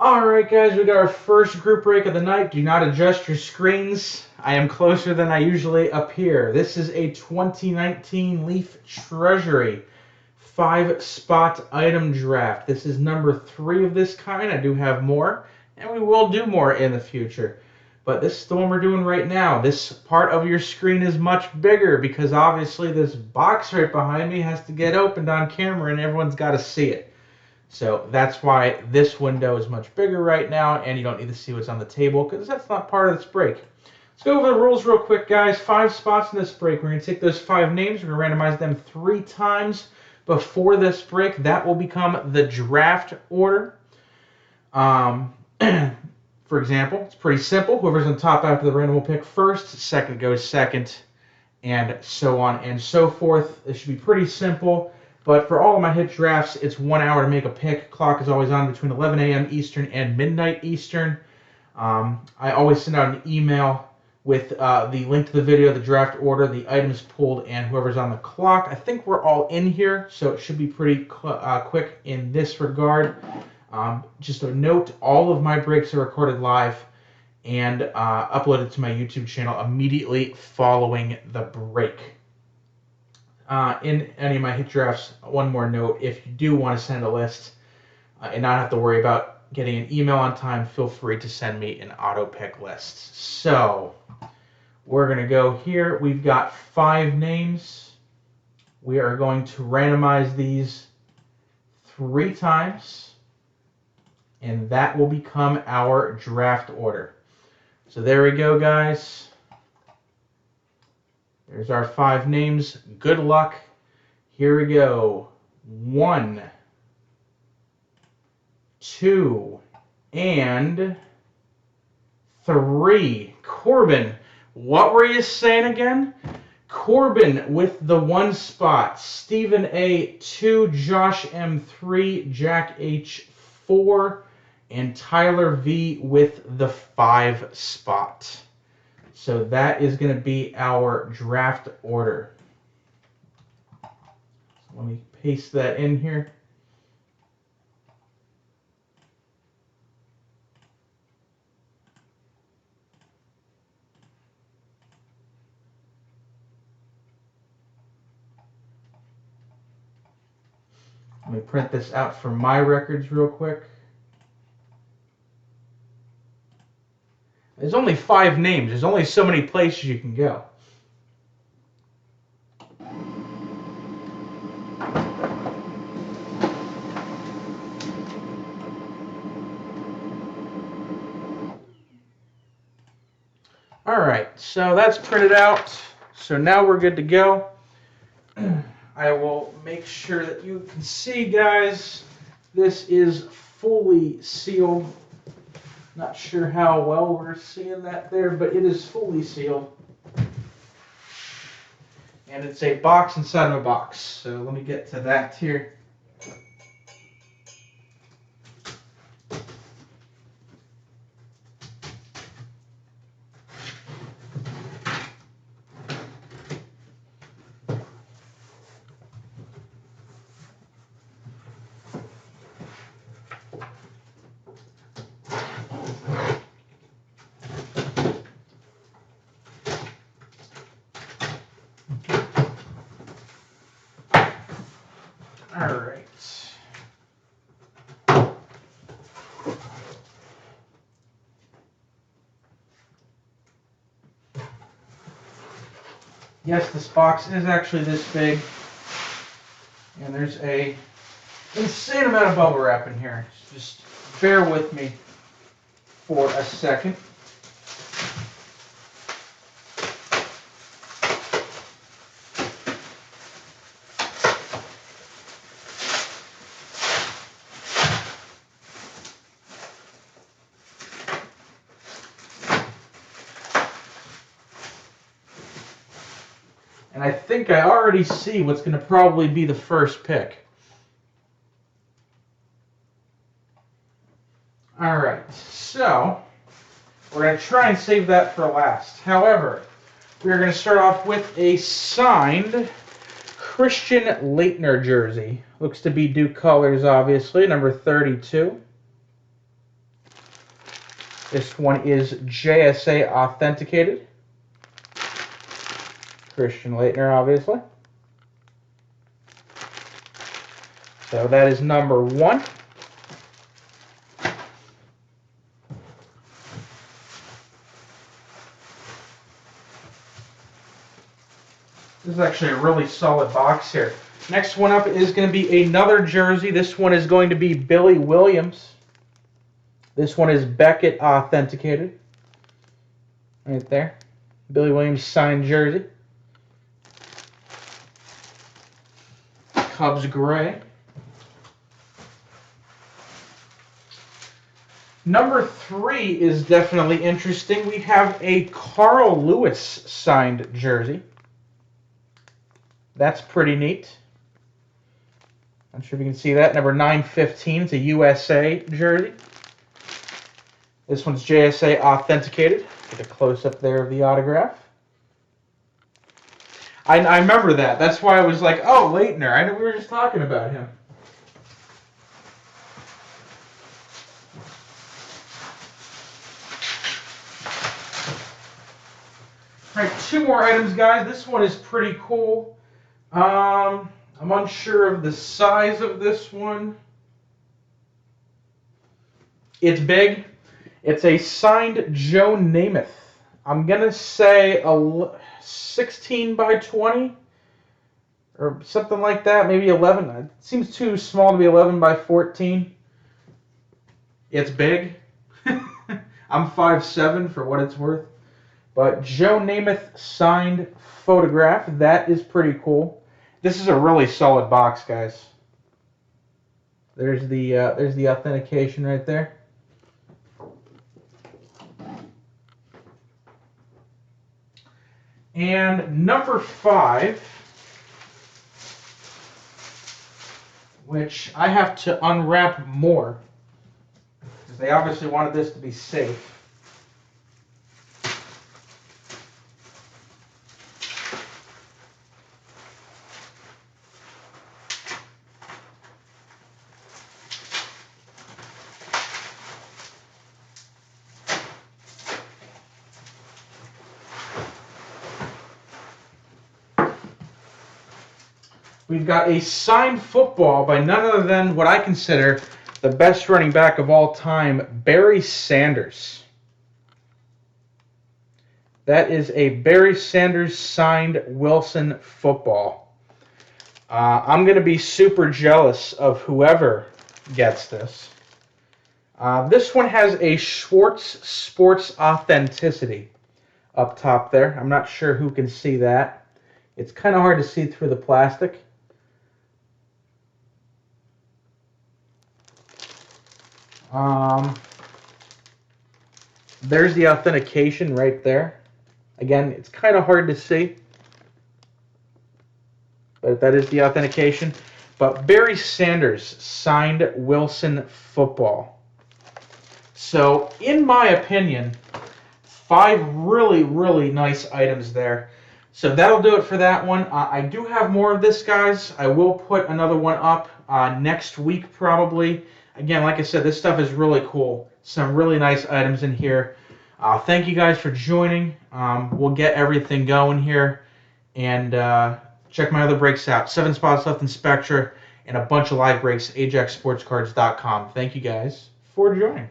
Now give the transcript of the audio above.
Alright guys, we got our first group break of the night. Do not adjust your screens. I am closer than I usually appear. This is a 2019 Leaf Treasury 5-spot item draft. This is number 3 of this kind. I do have more, and we will do more in the future. But this is the one we're doing right now. This part of your screen is much bigger because obviously this box right behind me has to get opened on camera and everyone's got to see it. So that's why this window is much bigger right now, and you don't need to see what's on the table because that's not part of this break. Let's go over the rules real quick, guys. 5 spots in this break. We're going to take those 5 names. We're going to randomize them 3 times before this break. That will become the draft order. For example, it's pretty simple. Whoever's on top after the random will pick first. Second goes second, and so on and so forth. It should be pretty simple. But for all of my hit drafts, it's 1 hour to make a pick. Clock is always on between 11 a.m. Eastern and midnight Eastern. I always send out an email with the link to the video, the draft order, the items pulled, and whoever's on the clock. I think we're all in here, so it should be pretty quick in this regard. Just a note, all of my breaks are recorded live and uploaded to my YouTube channel immediately following the break. In any of my hit drafts, one more note, if you do want to send a list and not have to worry about getting an email on time, feel free to send me an auto pick list. So we're going to go here. We've got 5 names. We are going to randomize these 3 times, and that will become our draft order. So there we go, guys. There's our 5 names. Good luck. Here we go. 1, 2, and 3. Corbin, what were you saying again? Corbin with the 1 spot. Stephen A. 2, Josh M. 3, Jack H. 4, and Tyler V. with the 5 spot. So that is going to be our draft order. So let me paste that in here. Let me print this out for my records real quick. There's only 5 names. There's only so many places you can go. Alright, so that's printed out. So now we're good to go. I will make sure that you can see, guys, this is fully sealed. Not sure how well we're seeing that there, but it is fully sealed. And it's a box inside of a box. So let me get to that here. All right. Yes, this box is actually this big, and there's a insane amount of bubble wrap in here. Just bear with me for a second. And I think I already see what's going to probably be the first pick. All right, so we're going to try and save that for last. However, we're going to start off with a signed Christian Laettner jersey. Looks to be Duke colors, obviously, number 32. This one is JSA authenticated. Christian Laettner, obviously. So that is number 1. This is actually a really solid box here. Next one up is going to be another jersey. This one is going to be Billy Williams. This one is Beckett authenticated. Right there. Billy Williams signed jersey. Cubs gray. Number 3 is definitely interesting. We have a Carl Lewis signed jersey. That's pretty neat. I'm sure if you can see that. Number 915. It's a USA jersey. This one's JSA authenticated. Get a close-up there of the autograph. I remember that. That's why I was like, oh, Laettner. I know we were just talking about him. All right, 2 more items, guys. This one is pretty cool. I'm unsure of the size of this one. It's big. It's a signed Joe Namath. I'm going to say a 16 by 20 or something like that, maybe 11. It seems too small to be 11 by 14. It's big. I'm 5'7" for what it's worth. But Joe Namath signed photograph. That is pretty cool. This is a really solid box, guys. There's the authentication right there. And number 5, which I have to unwrap more, because they obviously wanted this to be safe. We've got a signed football by none other than what I consider the best running back of all time, Barry Sanders. That is a Barry Sanders signed Wilson football. I'm going to be super jealous of whoever gets this. This one has a Schwartz Sports Authenticity up top there. I'm not sure who can see that. It's kind of hard to see through the plastic. There's the authentication right there. Again, it's kind of hard to see, but that is the authentication. But Barry Sanders signed Wilson football. So, in my opinion, 5 really, really nice items there. So that'll do it for that one. I do have more of this, guys. I will put another one up next week, probably. Again, like I said, this stuff is really cool. Some really nice items in here. Thank you guys for joining. We'll get everything going here. And check my other breaks out. 7 spots left in Spectra and a bunch of live breaks, AjaxSportsCards.com. Thank you guys for joining.